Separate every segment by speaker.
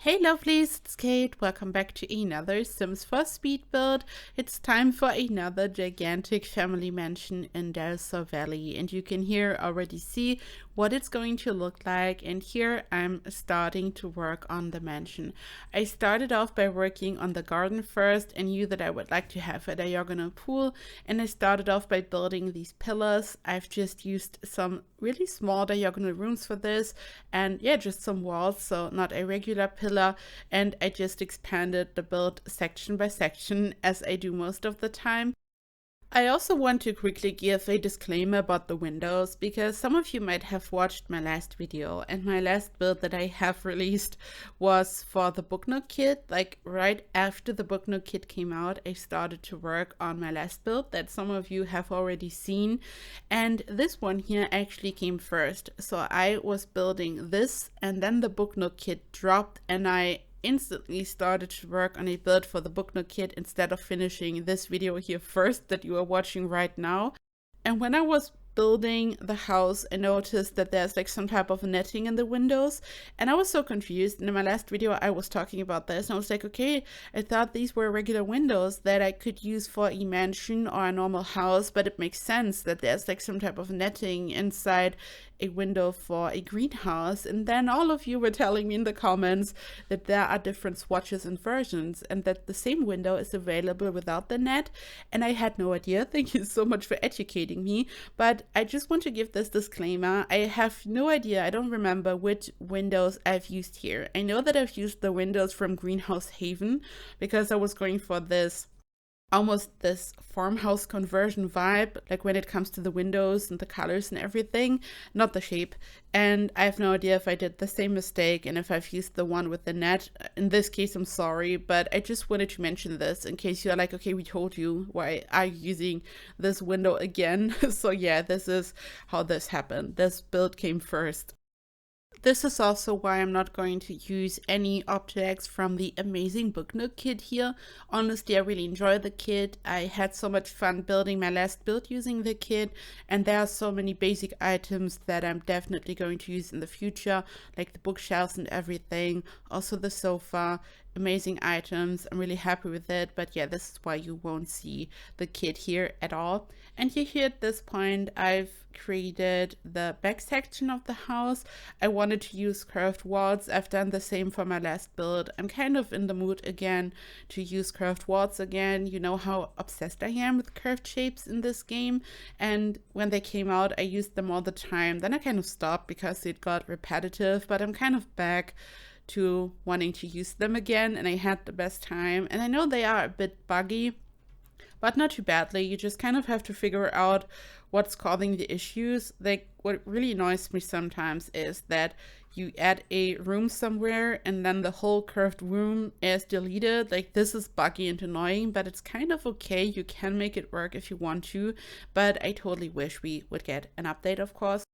Speaker 1: Hey lovelies, it's Kate. Welcome back to another Sims 4 speed build. It's time for another gigantic family mansion in Del Sol Valley, and you can here already see what it's going to look like. And here I'm starting to work on the mansion. I started off by working on the garden first and knew that I would like to have a diagonal pool, and I started off by building these pillars. I've just used some really small diagonal rooms for this, and yeah, just some walls, so not a regular pillar, and I just expanded the build section by section as I do most of the time. I also want to quickly give a disclaimer about the windows, because some of you might have watched my last video, and my last build that I have released was for the Book Nook kit. Like right after the Book Nook kit came out, I started to work on my last build that some of you have already seen, and this one here actually came first. So I was building this, and then the Book Nook kit dropped, and I instantly started to work on a build for the Book Nook kit instead of finishing this video here first that you are watching right now. And when I was building the house, I noticed that there's like some type of netting in the windows, and I was so confused. And in my last video I was talking about this, and I was like, okay, I thought these were regular windows that I could use for a mansion or a normal house, but it makes sense that there's like some type of netting inside a window for a greenhouse. And then all of you were telling me in the comments that there are different swatches and versions, and that the same window is available without the net, and I had no idea. Thank you so much for educating me. But I just want to give this disclaimer. I have no idea, I don't remember which windows I've used here. I know that I've used the windows from Greenhouse Haven because I was going for this almost this farmhouse conversion vibe, like when it comes to the windows and the colors and everything, not the shape. And I have no idea if I did the same mistake and if I've used the one with the net. In this case, I'm sorry, but I just wanted to mention this in case you're like, okay, we told you, why are you using this window again? So yeah, this is how this happened. This build came first. This is also why I'm not going to use any objects from the amazing Book Nook kit here. Honestly, I really enjoy the kit. I had so much fun building my last build using the kit, and there are so many basic items that I'm definitely going to use in the future, like the bookshelves and everything, also the sofa. Amazing items. I'm really happy with it, but yeah, this is why you won't see the kit here at all. And here at this point, I've created the back section of the house. I wanted to use curved walls. I've done the same for my last build. I'm kind of in the mood again to use curved walls again. You know how obsessed I am with curved shapes in this game, and when they came out I used them all the time. Then I kind of stopped because it got repetitive, but I'm kind of back to wanting to use them again, and I had the best time. And I know they are a bit buggy, but not too badly. You just kind of have to figure out what's causing the issues. Like, what really annoys me sometimes is that you add a room somewhere and then the whole curved room is deleted. Like, this is buggy and annoying, but it's kind of okay. You can make it work if you want to, but I totally wish we would get an update, of course.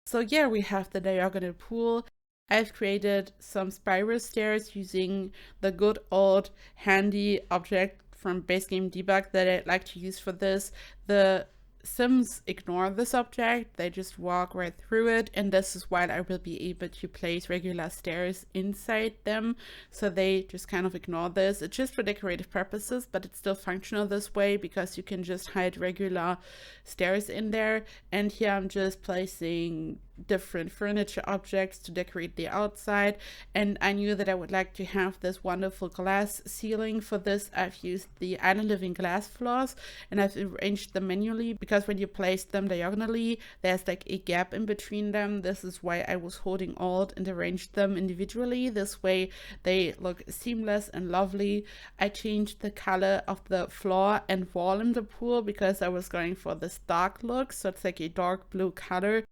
Speaker 1: So yeah, we have the diagonal pool. I've created some spiral stairs using the good old handy object from Base Game Debug that I like to use for this. The Sims ignore this object, they just walk right through it, and this is why I will be able to place regular stairs inside them, so they just kind of ignore this. It's just for decorative purposes, but it's still functional this way because you can just hide regular stairs in there. And here I'm just placing different furniture objects to decorate the outside, and I knew that I would like to have this wonderful glass ceiling. For this I've used the Island Living glass floors, and I've arranged them manually because when you place them diagonally there's like a gap in between them. This is why I was holding Alt and arranged them individually. This way they look seamless and lovely. I changed the color of the floor and wall in the pool because I was going for this dark look, so it's like a dark blue color.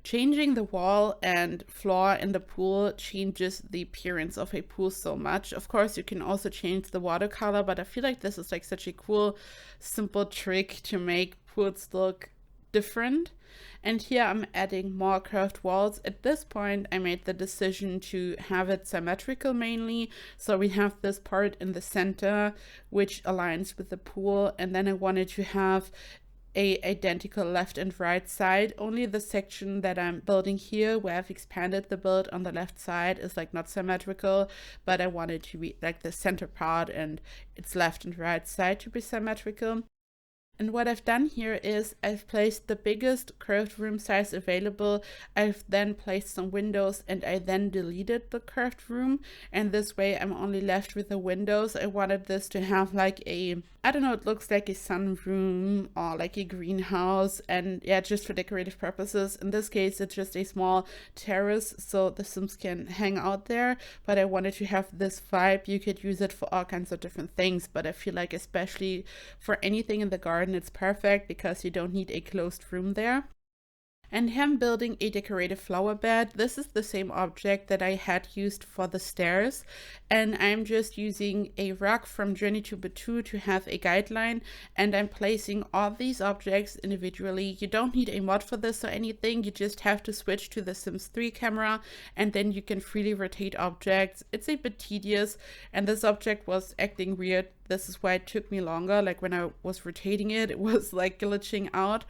Speaker 1: Changing the wall and floor in the pool changes the appearance of a pool so much. Of course, you can also change the watercolor, but I feel like this is like such a cool, simple trick to make pools look different. And here I'm adding more curved walls. At this point, I made the decision to have it symmetrical mainly. So we have this part in the center, which aligns with the pool. And then I wanted to have a identical left and right side. Only the section that I'm building here, where I've expanded the build on the left side, is like not symmetrical, but I wanted to be like the center part and its left and right side to be symmetrical. And what I've done here is I've placed the biggest curved room size available. I've then placed some windows and I then deleted the curved room. And this way I'm only left with the windows. I wanted this to have like a, I don't know, it looks like a sunroom or like a greenhouse. And yeah, just for decorative purposes. In this case, it's just a small terrace so the Sims can hang out there. But I wanted to have this vibe. You could use it for all kinds of different things. But I feel like especially for anything in the garden, it's perfect because you don't need a closed room there. And him building a decorative flower bed. This is the same object that I had used for the stairs, and I'm just using a rug from Journey to Batu to have a guideline, and I'm placing all these objects individually. You don't need a mod for this or anything, you just have to switch to the Sims 3 camera and then you can freely rotate objects. It's a bit tedious, and this object was acting weird. This is why it took me longer. Like when I was rotating it, it was like glitching out.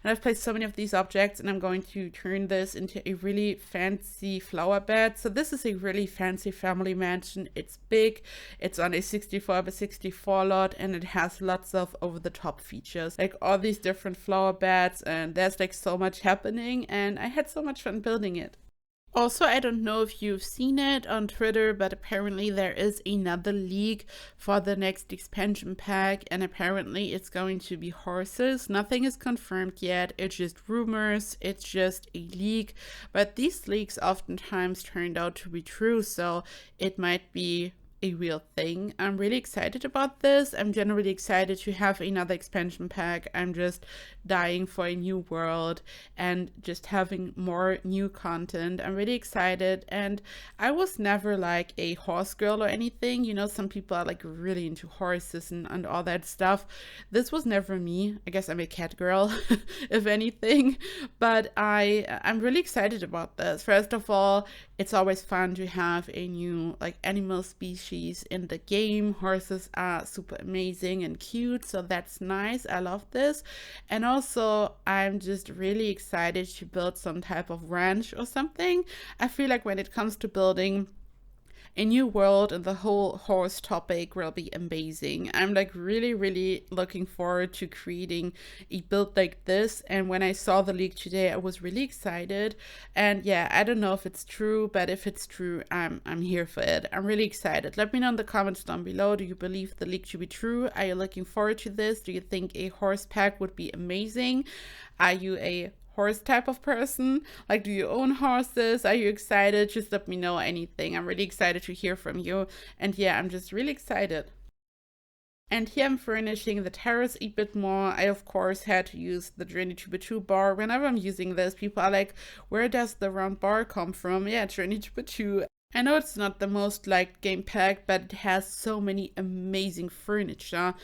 Speaker 1: And I've placed so many of these objects, and I'm going to turn this into a really fancy flower bed. So this is a really fancy family mansion. It's big, it's on a 64 by 64 lot, and it has lots of over-the-top features, like all these different flower beds, and there's like so much happening, and I had so much fun building it. Also, I don't know if you've seen it on Twitter, but apparently there is another leak for the next expansion pack, and apparently it's going to be horses. Nothing is confirmed yet, it's just rumors, it's just a leak, but these leaks oftentimes turned out to be true, so it might be a real thing. I'm really excited about this. I'm generally excited to have another expansion pack. I'm just dying for a new world and just having more new content. I'm really excited, and I was never like a horse girl or anything. You know, some people are like really into horses and all that stuff. This was never me. I guess I'm a cat girl, if anything, but I'm really excited about this. First of all, it's always fun to have a new like animal species in the game. Horses are super amazing and cute, so that's nice. I love this. And also, I'm just really excited to build some type of ranch or something. I feel like when it comes to building a new world, and the whole horse topic will be amazing. I'm like really looking forward to creating a build like this, and when I saw the leak today I was really excited. And yeah, I don't know if it's true, but if it's true, I'm here for it. I'm really excited. Let me know in the comments down below, do you believe the leak to be true? Are you looking forward to this? Do you think a horse pack would be amazing? Are you a horse type of person? Like, do you own horses? Are you excited? Just let me know anything. I'm really excited to hear from you. And yeah, I'm just really excited. And here I'm furnishing the terrace a bit more. I of course had to use the Journey to Batu bar. Whenever I'm using this, people are like, where does the round bar come from? Yeah, Journey to Batu. I know it's not the most liked game pack, but it has so many amazing furniture,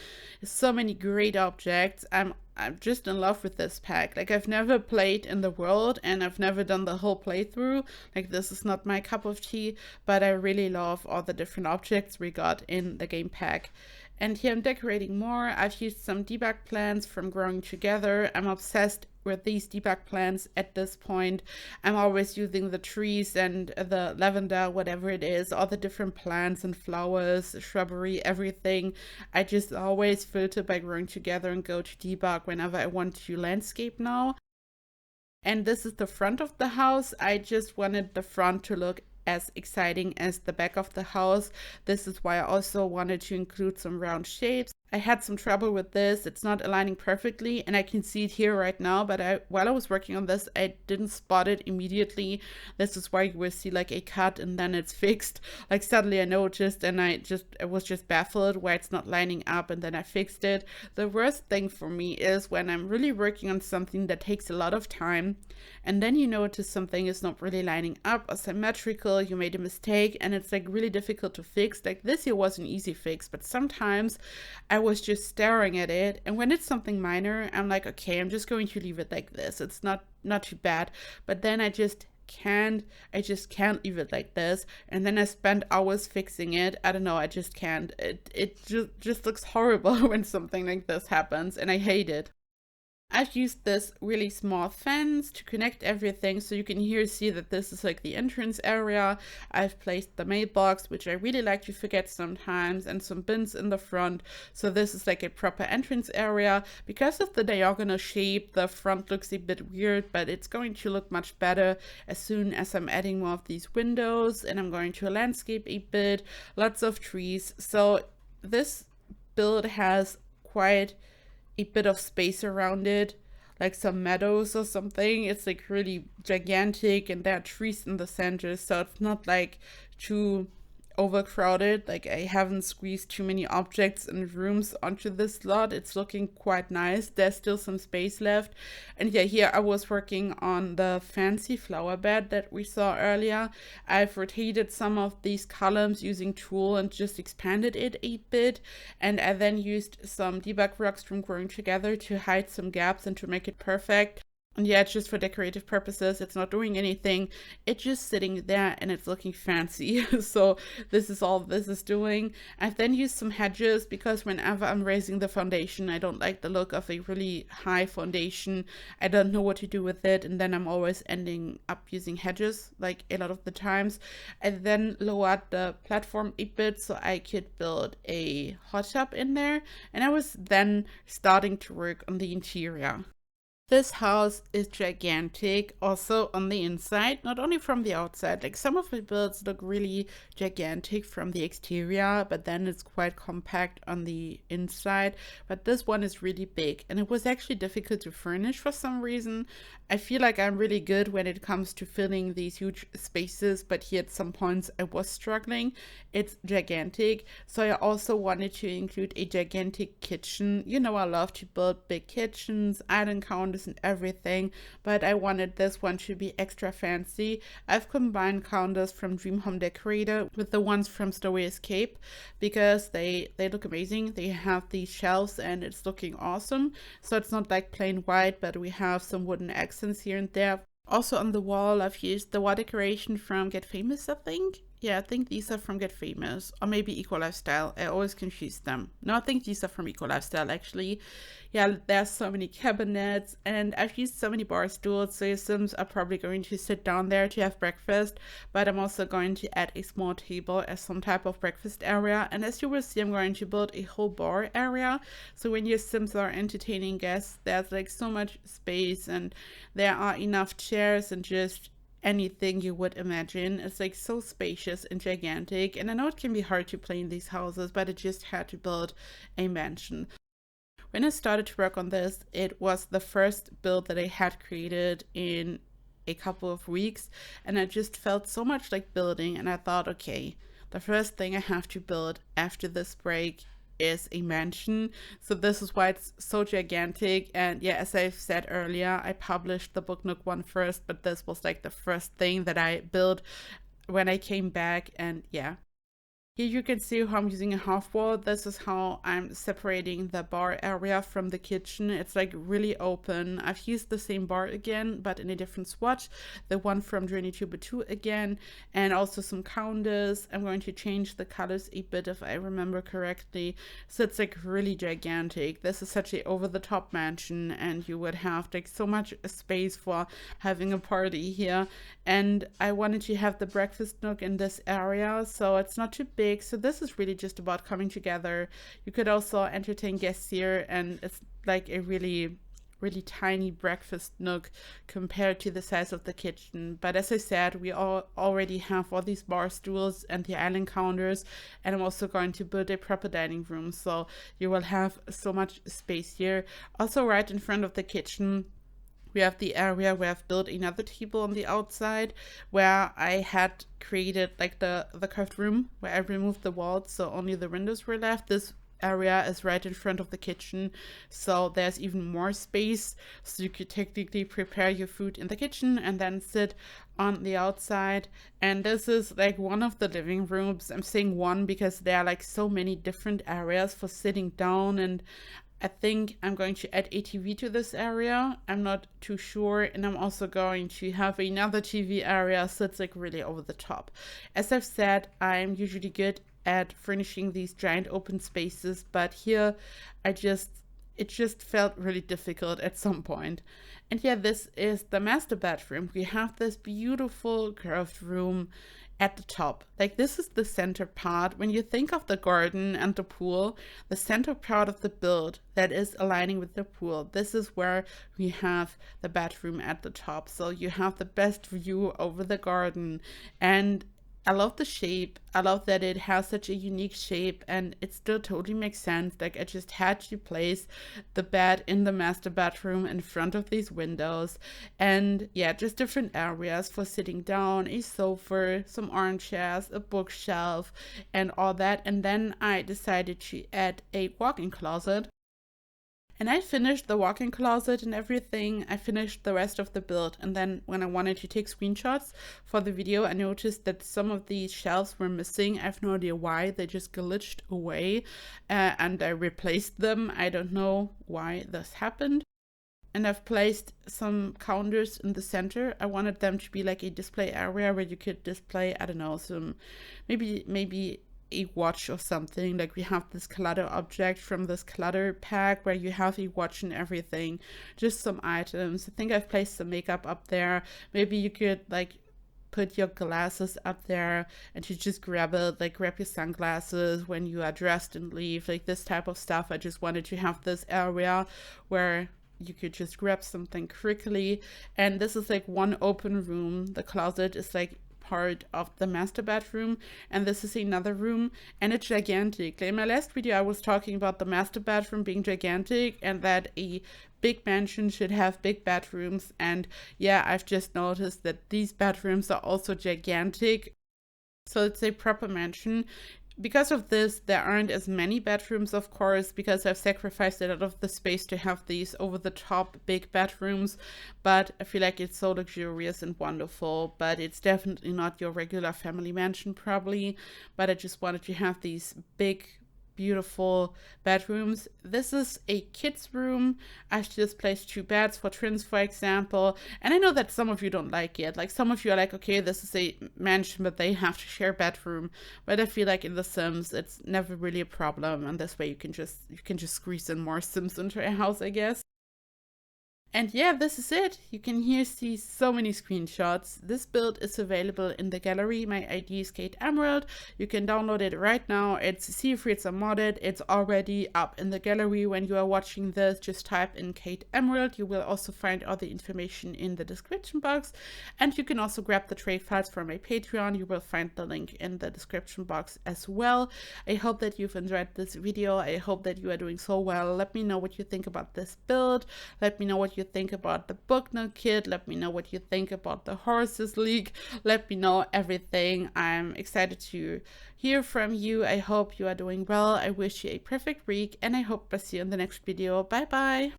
Speaker 1: so many great objects. I'm just in love with this pack. Like, I've never played in the world, and I've never done the whole playthrough. Like, this is not my cup of tea, but I really love all the different objects we got in the game pack. And here I'm decorating more. I've used some debug plants from Growing Together. I'm obsessed with these debug plants at this point. I'm always using the trees and the lavender, whatever it is, all the different plants and flowers, shrubbery, everything. I just always filter by Growing Together and go to debug whenever I want to landscape now. And this is the front of the house. I just wanted the front to look as exciting as the back of the house. This is why I also wanted to include some round shapes. I had some trouble with this. It's not aligning perfectly, and I can see it here right now, but while I was working on this, I didn't spot it immediately. This is why you will see like a cut and then it's fixed. Like, suddenly I noticed, and I was just baffled why it's not lining up, and then I fixed it. The worst thing for me is when I'm really working on something that takes a lot of time, and then you notice something is not really lining up or symmetrical, you made a mistake, and it's like really difficult to fix. Like, this here was an easy fix, but sometimes I was just staring at it, and when it's something minor, I'm like, okay, I'm just going to leave it like this. It's not too bad. But then I just can't leave it like this, and then I spend hours fixing it. I don't know, I just can't. It just looks horrible when something like this happens, and I hate it. I've used this really small fence to connect everything, so you can here see that this is like the entrance area. I've placed the mailbox, which I really like to forget sometimes, and some bins in the front. So this is like a proper entrance area. Because of the diagonal shape, the front looks a bit weird, but it's going to look much better as soon as I'm adding more of these windows, and I'm going to landscape a bit, lots of trees. So this build has quite a bit of space around it, like some meadows or something. It's like really gigantic, and there are trees in the center, so it's not like too overcrowded. Like, I haven't squeezed too many objects and rooms onto this lot. It's looking quite nice. There's still some space left. And yeah, here I was working on the fancy flower bed that we saw earlier. I've rotated some of these columns using tool and just expanded it a bit. And I then used some debug rocks from growing together to hide some gaps and to make it perfect. And yeah, it's just for decorative purposes. It's not doing anything. It's just sitting there and it's looking fancy. So this is all this is doing. I've then used some hedges because whenever I'm raising the foundation, I don't like the look of a really high foundation. I don't know what to do with it. And then I'm always ending up using hedges like a lot of the times. I then lowered the platform a bit so I could build a hot tub in there. And I was then starting to work on the interior. This house is gigantic also on the inside, not only from the outside. Like, some of the builds look really gigantic from the exterior, but then it's quite compact on the inside. But this one is really big, and it was actually difficult to furnish for some reason. I feel like I'm really good when it comes to filling these huge spaces, but here at some points I was struggling. It's gigantic, so I also wanted to include a gigantic kitchen. You know, I love to build big kitchens, island counters and everything, but I wanted this one to be extra fancy. I've combined counters from Dream Home Decorator with the ones from Story Escape because they look amazing. They have these shelves and it's looking awesome. So it's not like plain white, but we have some wooden accents here and there. Also on the wall, I've used the wall decoration from Get Famous, I think. Yeah, I think these are from Get Famous, or maybe Eco Lifestyle. I always confuse them. No, I think these are from Eco Lifestyle, actually. Yeah, there's so many cabinets, and I've used so many bar stools, so your Sims are probably going to sit down there to have breakfast, but I'm also going to add a small table as some type of breakfast area, and as you will see, I'm going to build a whole bar area, so when your Sims are entertaining guests, there's like so much space, and there are enough chairs and just anything you would imagine. It's like so spacious and gigantic, and I know it can be hard to play in these houses, but I just had to build a mansion. When I started to work on this, it was the first build that I had created in a couple of weeks, and I just felt so much like building, and I thought, okay, the first thing I have to build after this break is a mansion. So this is why it's so gigantic. And yeah, as I've said earlier, I published the Book Nook one first, but this was like the first thing that I built when I came back. And yeah, here you can see how I'm using a half wall. This is how I'm separating the bar area from the kitchen. It's like really open. I've used the same bar again, but in a different swatch. The one from Journey to Batu again, and also some counters. I'm going to change the colors a bit if I remember correctly. So it's like really gigantic. This is such a over-the-top mansion, and you would have like so much space for having a party here. And I wanted to have the breakfast nook in this area, so it's not too big. So this is really just about coming together. You could also entertain guests here, and it's like a really tiny breakfast nook compared to the size of the kitchen. But as I said, we all already have all these bar stools and the island counters, and I'm also going to build a proper dining room, so you will have so much space here. Also, right in front of the kitchen, we have the area where I've built another table on the outside, where I had created like the curved room where I removed the walls, so only the windows were left. This area is right in front of the kitchen, so there's even more space, so you could technically prepare your food in the kitchen and then sit on the outside. And this is like one of the living rooms. I'm saying one because there are like so many different areas for sitting down, and I think I'm going to add a TV to this area. I'm not too sure. And I'm also going to have another TV area, so it's like really over the top. As I've said, I'm usually good at furnishing these giant open spaces, but here I just it just felt really difficult at some point. And yeah, this is the master bedroom. We have this beautiful curved room at the top. Like, this is the center part. When you think of the garden and the pool, the center part of the build that is aligning with the pool, this is where we have the bedroom at the top. So you have the best view over the garden, and I love the shape. I love that it has such a unique shape, and it still totally makes sense. Like, I just had to place the bed in the master bedroom in front of these windows. And yeah, just different areas for sitting down, a sofa, some armchairs, a bookshelf, and all that. And then I decided to add a walk-in closet. And I finished the walk-in closet and everything. I finished the rest of the build. And then when I wanted to take screenshots for the video, I noticed that some of these shelves were missing. I have no idea why. They just glitched away and I replaced them. I don't know why this happened. And I've placed some counters in the center. I wanted them to be like a display area where you could display, I don't know, some maybe a watch or something. Like, we have this clutter object from this clutter pack where you have a watch and everything, just some items. I think I've placed some makeup up there. Maybe you could like put your glasses up there and you just grab it, like grab your sunglasses when you are dressed and leave, like this type of stuff. I just wanted to have this area where you could just grab something quickly. And this is like one open room. The closet is like part of the master bedroom, and this is another room, and it's gigantic. Like, in my last video I was talking about the master bedroom being gigantic and that a big mansion should have big bedrooms, and yeah, I've just noticed that these bedrooms are also gigantic. So it's a proper mansion. Because of this, there aren't as many bedrooms, of course, because I've sacrificed a lot of the space to have these over-the-top big bedrooms, but I feel like it's so luxurious and wonderful. But it's definitely not your regular family mansion, probably, but I just wanted to have these big, beautiful bedrooms. This is a kid's room. I've just placed 2 beds for twins, for example, and I know that some of you don't like it. Like, some of you are like, okay, this is a mansion but they have to share bedroom, but I feel like in The Sims it's never really a problem, and this way you can just squeeze in more Sims into a house, I guess. And yeah, this is it. You can here see so many screenshots. This build is available in the gallery. My ID is KateEmerald. You can download it right now. See if it's modded. It's already up in the gallery when you are watching this. Just type in KateEmerald. You will also find all the information in the description box. And you can also grab the trade files from my Patreon. You will find the link in the description box as well. I hope that you've enjoyed this video. I hope that you are doing so well. Let me know what you think about this build. Let me know what you think about the book note kit. Let me know what you think about the horses league. Let me know everything. I'm excited to hear from you. I hope you are doing well. I wish you a perfect week, and I hope I see you in the next video. Bye bye.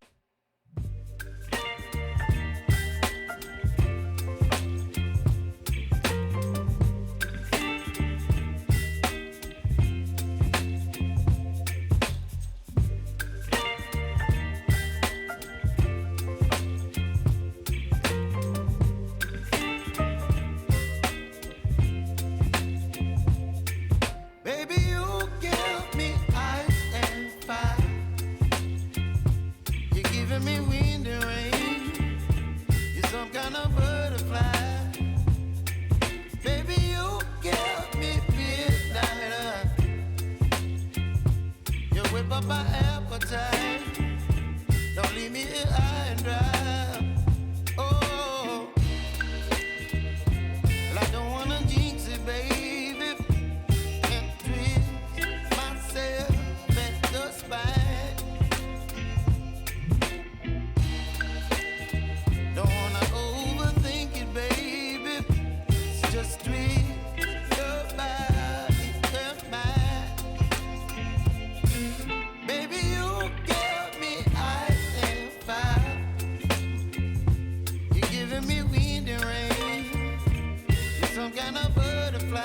Speaker 2: Me wind and rain, you're some kind of butterfly. Baby, you give me midnight. You whip up my appetite. Don't leave me here high and dry. Oh, well, I don't wanna jinx it, baby, and twist myself at the spine. Some kind of butterfly.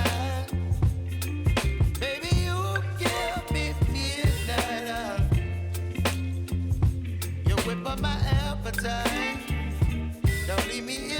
Speaker 2: Baby, you give me midnight. You whip up my appetite. Don't leave me